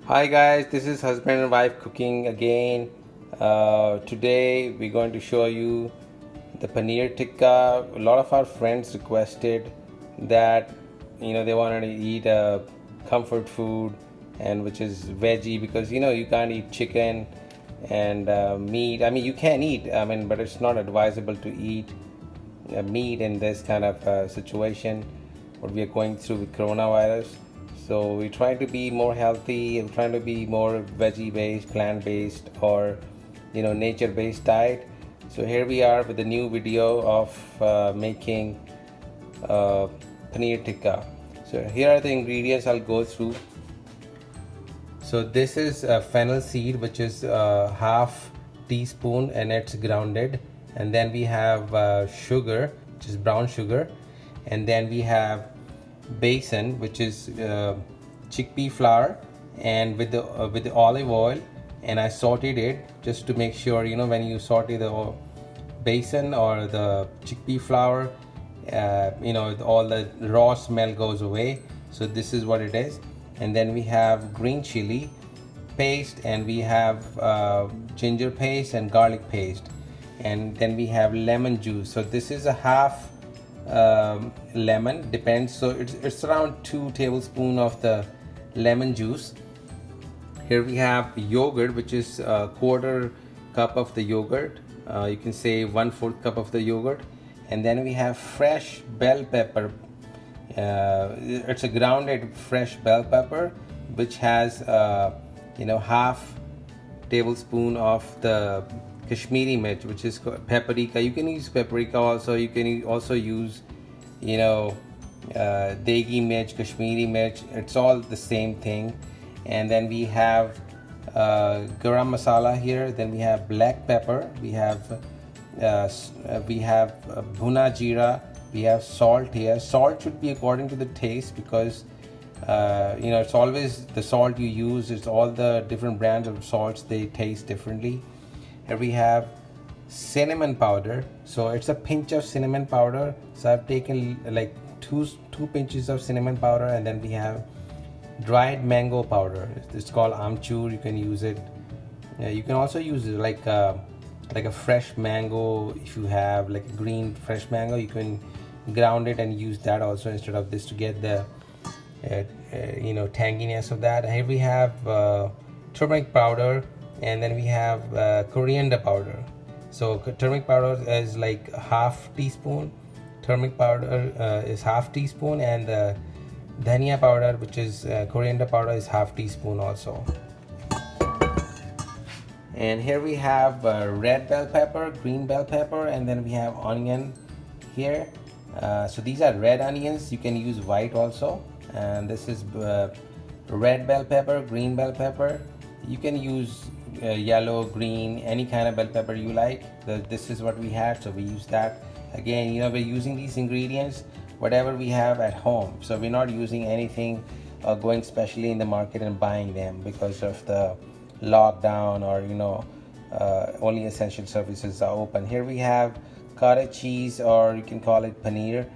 Hi guys, this is husband and wife cooking again. Today we're going to show you the Paneer Tikka. A lot of our friends requested that they wanted to eat a comfort food and which is veggie because you can't eat chicken and meat. I mean you can eat, but it's not advisable to eat meat in this kind of situation what we are going through with coronavirus. So we're trying to be more healthy and trying to be more veggie based, plant based, or nature based diet. So here we are with a new video of making paneer tikka. So here are the ingredients I'll go through. So this is fennel seed, which is half teaspoon and it's grounded. And then we have sugar, which is brown sugar. And then we have besan, which is chickpea flour, and with the olive oil. And I sauteed it just to make sure when you saute the besan or the chickpea flour, all the raw smell goes away. So this is what it is. And then we have green chili paste, and we have ginger paste and garlic paste, and then we have lemon juice. So this is a half lemon, depends, so it's around 2 tablespoons of the lemon juice. Here we have yogurt, which is a quarter cup of the yogurt. You can say 1/4 cup of the yogurt. And then we have fresh bell pepper. It's a grounded fresh bell pepper, which has half tablespoon of the Kashmiri mirch, which is paprika. You can use paprika also. You can also use degi mirch, Kashmiri mirch. It's all the same thing. And then we have garam masala here. Then we have black pepper. We have bhuna jeera. We have salt here. Salt should be according to the taste because it's always the salt you use. It's all the different brands of salts, they taste differently. Here we have cinnamon powder. So it's a pinch of cinnamon powder. So I've taken like two pinches of cinnamon powder. And then we have dried mango powder. It's called amchur. You can use it. You can also use it like a fresh mango. If you have like a green fresh mango, you can ground it and use that also instead of this to get the tanginess of that. Here we have turmeric powder, and then we have coriander powder. So turmeric powder is like half teaspoon, turmeric powder is half teaspoon, and dhania powder, which is coriander powder, is half teaspoon also. And here we have red bell pepper, green bell pepper, and then we have onion here. So these are red onions. You can use white also. And this is red bell pepper, green bell pepper. You can use yellow, green, any kind of bell pepper you like. This is what we had, so we use that. Again, we're using these ingredients whatever we have at home. So we're not using anything going specially in the market and buying them because of the lockdown or only essential services are open. Here we have cottage cheese, or you can call it paneer.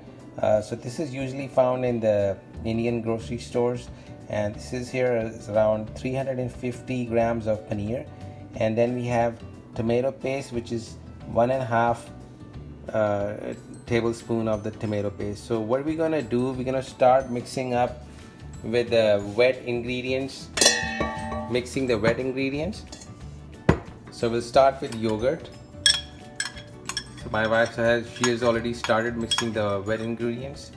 So this is usually found in the Indian grocery stores, and this is here is around 350 grams of paneer. And then we have tomato paste, which is 1.5 tablespoon of the tomato paste. So what we're gonna do, we're gonna start mixing up with the wet ingredients. Mixing the wet ingredients. So we'll start with yogurt. So my wife she has already started mixing the wet ingredients.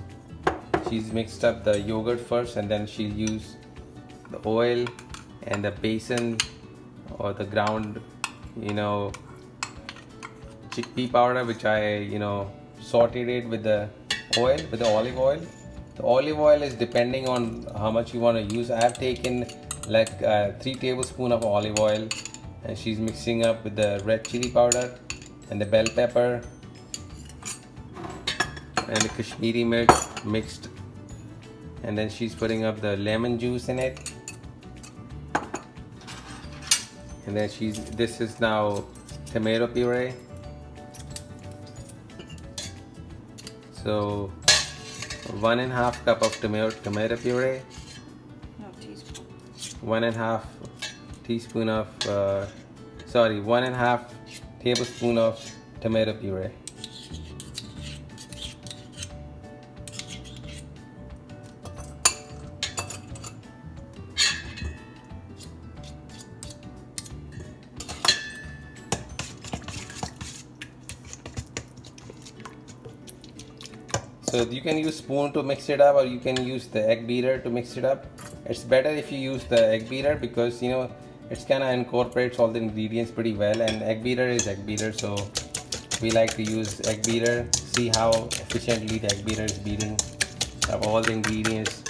She's mixed up the yogurt first, and then she'll use the oil and the besan or the ground chickpea powder, which I sauteed it with the oil, with the olive oil. The olive oil is depending on how much you want to use. I have taken like 3 tablespoons of olive oil, and she's mixing up with the red chili powder and the bell pepper and the Kashmiri mirch mixed, and then she's putting up the lemon juice in it, and then this is now tomato puree. So 1.5 cup of tomato puree, 1.5 teaspoon of, 1.5 tablespoon of tomato puree. So you can use spoon to mix it up, or you can use the egg beater to mix it up. It's better if you use the egg beater because it's kind of incorporates all the ingredients pretty well, and egg beater is egg beater, so we like to use egg beater. See how efficiently the egg beater is beating up all the ingredients.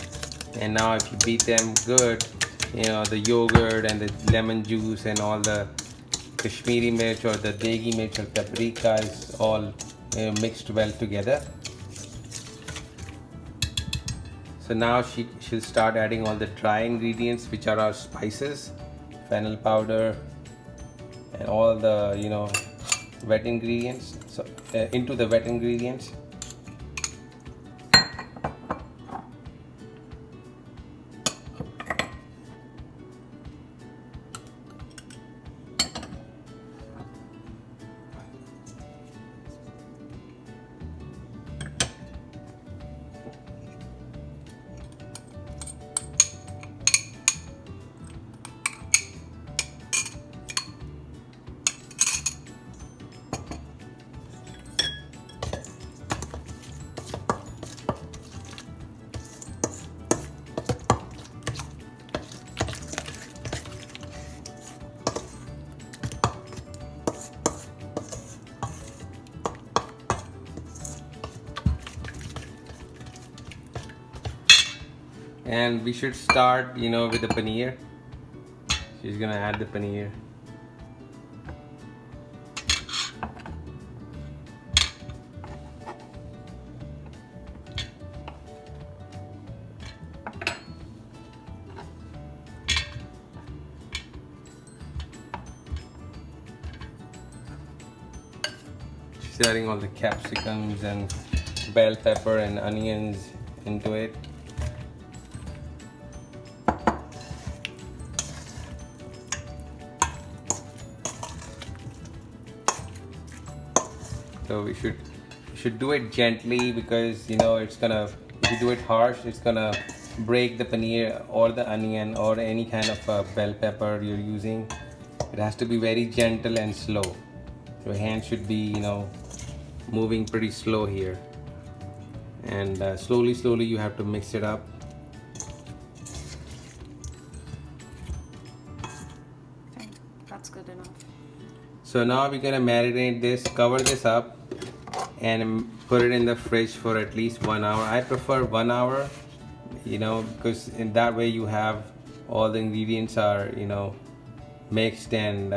And now if you beat them good, the yogurt and the lemon juice and all the Kashmiri mirch or the degi mirch or paprika is all mixed well together. So now she'll start adding all the dry ingredients, which are our spices, fennel powder, and all the wet ingredients. So into the wet ingredients. And we should start, with the paneer. She's gonna add the paneer. She's adding all the capsicums and bell pepper and onions into it. So we should do it gently because it's gonna, if you do it harsh, it's gonna break the paneer or the onion or any kind of bell pepper you're using. It has to be very gentle and slow. Your hand should be moving pretty slow here, and slowly you have to mix it up. Okay, that's good enough. So now we're gonna marinate this, cover this up, and put it in the fridge for at least 1 hour. I prefer 1 hour, because in that way you have all the ingredients are mixed, and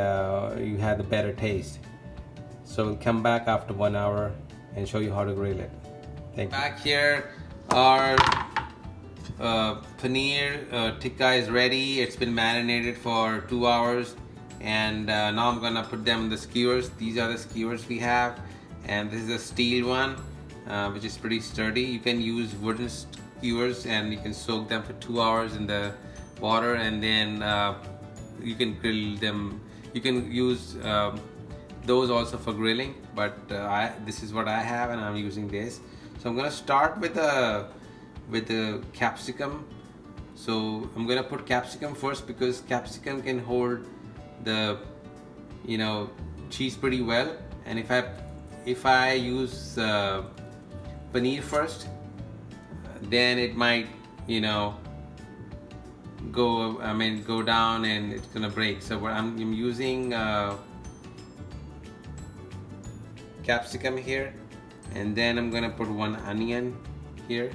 you have the better taste. So we'll come back after 1 hour and show you how to grill it. Thank you. Back here, our paneer tikka is ready. It's been marinated for 2 hours, and now I'm gonna put them in the skewers. These are the skewers we have, and this is a steel one, which is pretty sturdy. You can use wooden skewers, and you can soak them for 2 hours in the water, and then you can grill them. You can use those also for grilling, but this is what I have, and I'm using this. So I'm gonna start with the capsicum. So I'm gonna put capsicum first because capsicum can hold the cheese pretty well. And if I use paneer first, then it might go down and it's gonna break. So I'm using capsicum here, and then I'm gonna put 1 onion here.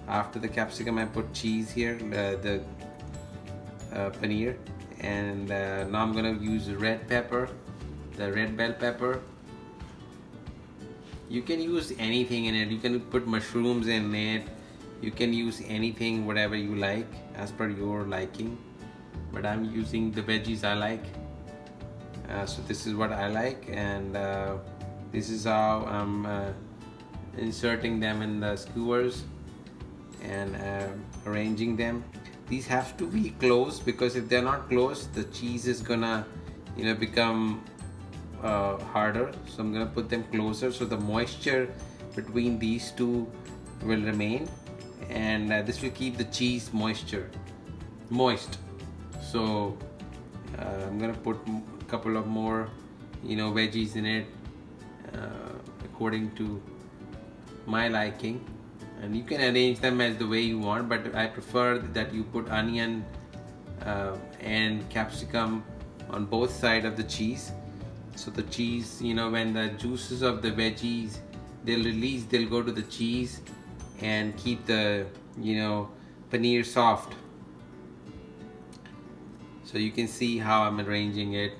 After the capsicum, I put cheese here, the paneer, and now I'm gonna use red pepper, the red bell pepper. You can use anything in it. You can put mushrooms in it. You can use anything, whatever you like, as per your liking. But I'm using the veggies I like. So this is what I like, and this is how I'm inserting them in the skewers and arranging them. These have to be closed, because if they're not closed, the cheese is gonna, become harder. So I'm gonna put them closer so the moisture between these two will remain, and this will keep the cheese moist. So I'm gonna put a couple of more veggies in it, according to my liking, and you can arrange them as the way you want, but I prefer that you put onion and capsicum on both sides of the cheese. So the cheese, when the juices of the veggies they'll go to the cheese and keep the paneer soft. So you can see how I'm arranging it,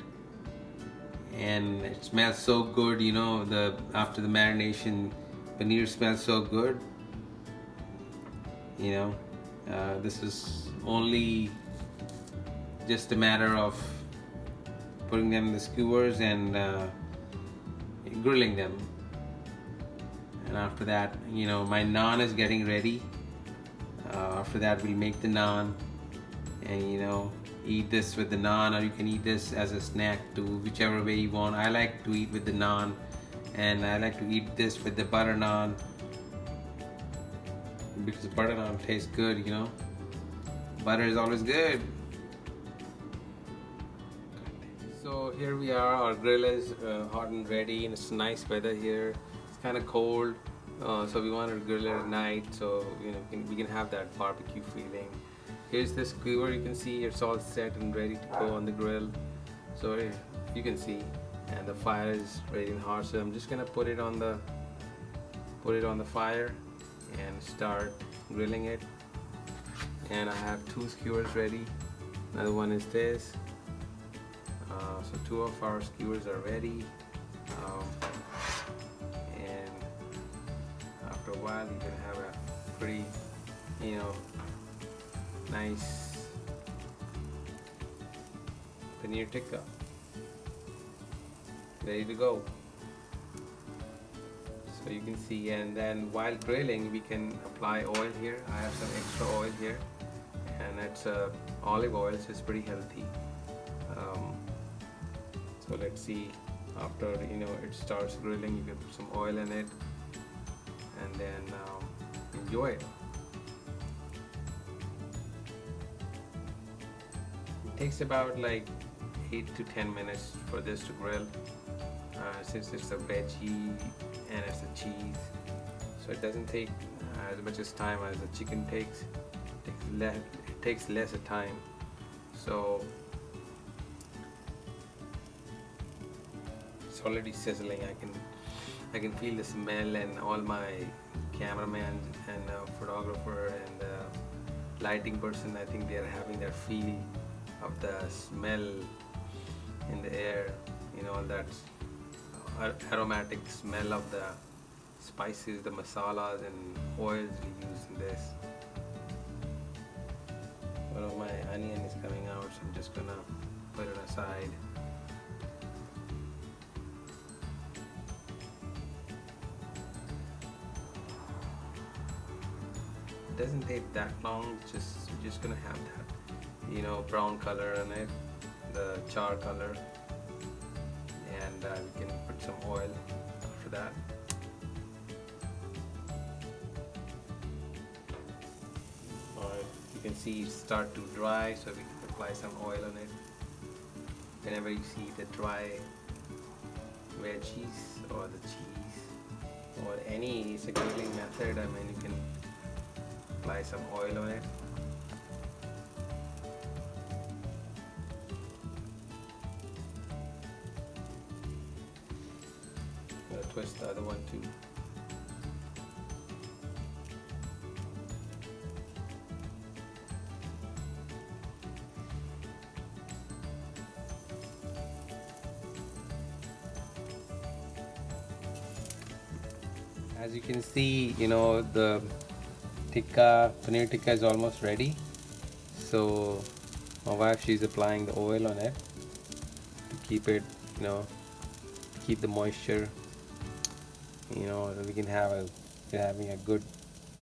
and it smells so good. After the marination, paneer smells so good. This is only just a matter of putting them in the skewers and grilling them. And after that, my naan is getting ready. After that, we'll make the naan and eat this with the naan, or you can eat this as a snack too, whichever way you want. I like to eat with the naan, and I like to eat this with the butter naan, because the butter naan tastes good. Butter is always good. So here we are, our grill is hot and ready, and it's nice weather here. It's kind of cold, so we wanted to grill it at night, so we can have that barbecue feeling. Here's the skewer. You can see it's all set and ready to go on the grill. So you can see, and the fire is ready and hot. So I'm just gonna put it on the fire and start grilling it. And I have 2 skewers ready. Another one is this. So 2 of our skewers are ready. And after a while, you can have a pretty, nice Paneer Tikka ready to go. So you can see, and then while grilling we can apply oil here. I have some extra oil here, and it's olive oil, so it's pretty healthy. So let's see, after it starts grilling, you can put some oil in it and then enjoy it. It takes about like 8 to 10 minutes for this to grill, since it's a veggie and it's a cheese, so it doesn't take as much as time as the chicken takes. It takes less time. So it's already sizzling. I can feel the smell, and all my cameraman and photographer and lighting person, I think they are having that feel of the smell in the air, that aromatic smell of the spices, the masalas and oils we use in this. One of my onion is coming out, so I'm just gonna put it aside. It doesn't take that long. We're just gonna have that brown color in it, the char color, and we can put some oil after that. You can see it start to dry, so we can apply some oil on it. Whenever you see the dry veggies or the cheese or any grilling method, you can apply some oil on it. Twist the other one too. As you can see, the paneer tikka is almost ready. So my wife, she's applying the oil on it to keep it, keep the moisture. We can have having a good